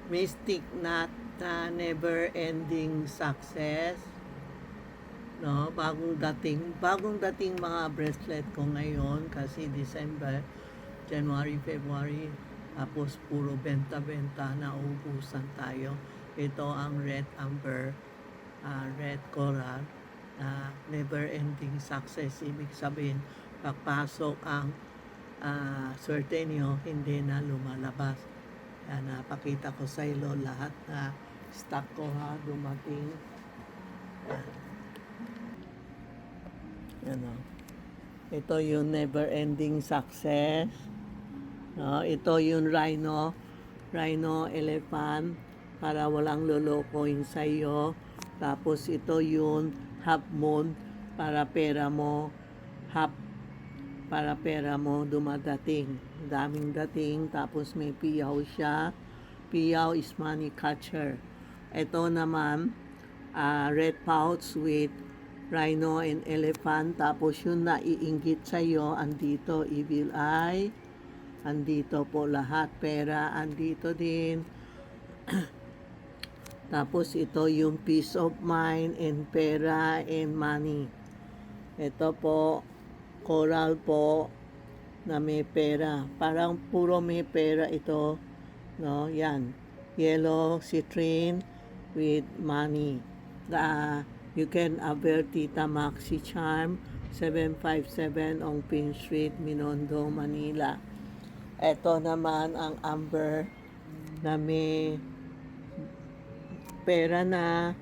Mystic Knot na never ending success, no? Bagong dating mga bracelet ko ngayon kasi December, January, February, tapos puro benta-benta, nauubusan tayo. Ito ang red amber, red coral na never ending success. Ibig sabihin, pagpasok ang swerte nyo, hindi na lumalabas. Yan, napakita ko sa ilo lahat na stock ko ha, dumating. Yan. Yan o. Ito yung never ending success. No, ito yung rhino elephant para walang lolokohin sa iyo. Tapos ito yung half moon para pera mo, half para pera mo dumadating. Daming dating, tapos may piyaw siya. Piyaw is money catcher. Ito naman, red pouch with rhino and elephant. Tapos yung naiinggit sa'yo, andito, evil eye. Andito po lahat, pera, andito din. Tapos ito yung peace of mind and pera and money. Ito po, coral po na may pera. Parang puro may pera ito. No, yan. Yellow citrine with money. You can avail Tita Maxi Charm 757 on Pin Street, Minondo, Manila. Ito naman ang amber na may pera na,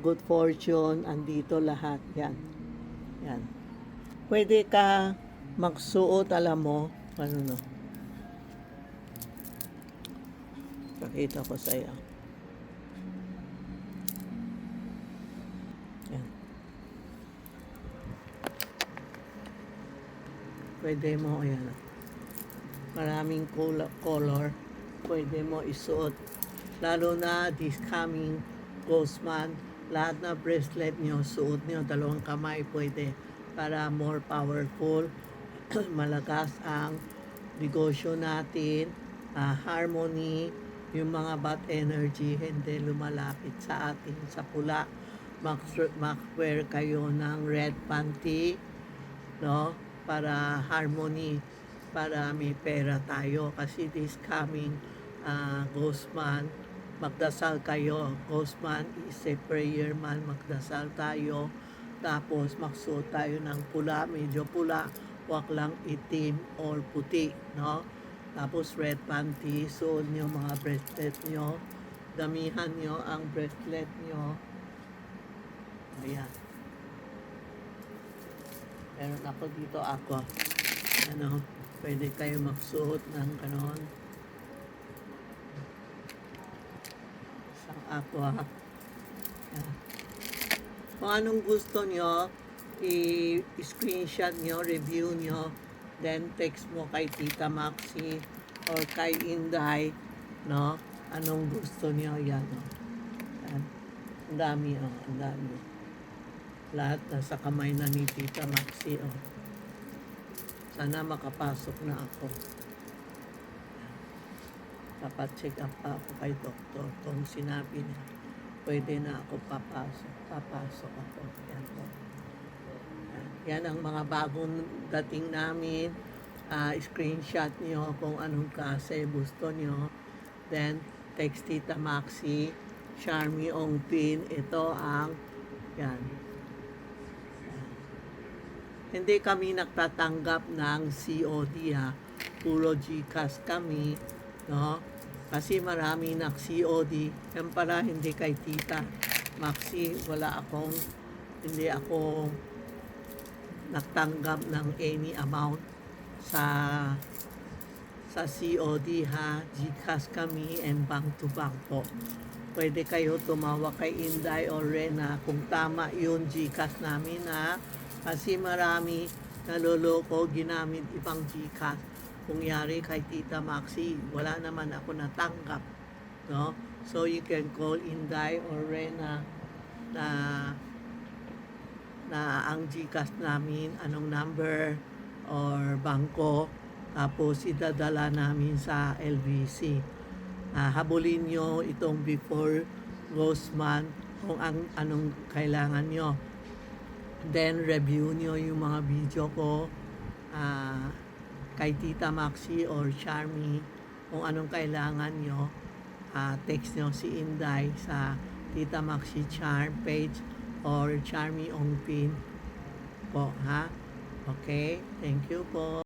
good fortune, andito lahat. Yan. Yan. Pwede ka magsuot, alam mo, ano no. Pakita ko sa iyo. Yan. Pwede mo, ayan. Maraming color. Pwede mo isuot. Lalo na this coming Ghost Month, lahat na bracelet nyo, suot nyo, dalawang kamay pwede para more powerful, malakas ang negosyo natin, harmony, yung mga bad energy hindi lumalapit sa atin sa pula. Mag-wear kayo ng red panty, no? Para harmony, para may pera tayo kasi this coming Ghost Month, magdasal kayo. Ghost Month is a prayer month, magdasal tayo. Tapos magsuot tayo ng pula, medyo pula, wag lang itim or puti, no? Tapos red panty, suot nyo mga bracelet nyo, damihan nyo ang bracelet nyo. Ayan. Meron ako dito ano, pwede kayo magsuot ng ganon. Isang aqua. Ayan. Kung anong gusto nyo, i-screenshot nyo, review nyo, then text mo kay Tita Maxi or kay Inday, no? Anong gusto nyo, yan, no? Yan. Ang dami, ang dami. Lahat nasa kamay na ni Tita Maxi, Sana makapasok na ako. Dapat check up pa ako kay doktor. Kung sinabi niya, pwede na ako papasok ako. Yan po. Yan ang mga bagong dating namin. Screenshot nyo kung anong klase gusto nyo. Then, text Tita Maxi, Charmy Ong Pin. Ito ang, yan. Hindi kami nagtatanggap ng COD ha. Puro GCash kami, no? Kasi marami nag-COD. Yan para hindi kay Tita Maxi, hindi ako nagtanggap ng any amount sa COD ha. GCash kami and bank to bank po. Pwede kayo tumawa kay Inday or Rena kung tama yun GCash namin ha. Kasi marami naloloko, ginamit ibang GCash. Kung yari kay Tita Maxi, wala naman ako natanggap, no? So you can call Inday or Rena na ang GCash namin, anong number or bangko, tapos idadala namin sa LBC. habulin nyo itong before ghost month kung anong kailangan nyo. Then, review nyo yung mga video ko kay Tita Maxi or Charmy. Kung anong kailangan nyo, text nyo si Inday sa Tita Maxi Charm page or Charmy Ongpin po, ha? Okay, thank you po.